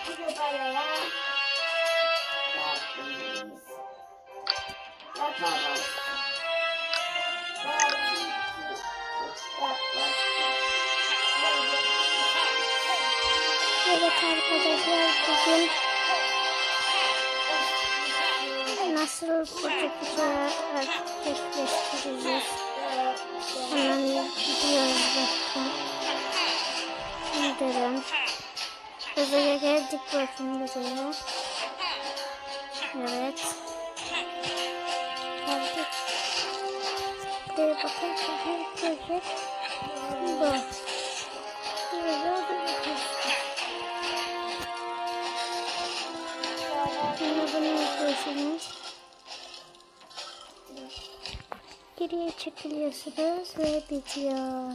Buraya yapmayız. Yapamaz. Evet arkadaşlar, bugün nasıl kutucuya gerçekleştireceğiz? Hemen gidiyoruz bakın. İndirin. Buraya geldik bakın buraya. Evet. Geldik. Buraya bakın. Bu. Şimdi bunu yapıyorsunuz. Geriye çekiliyorsunuz ve bitiyor.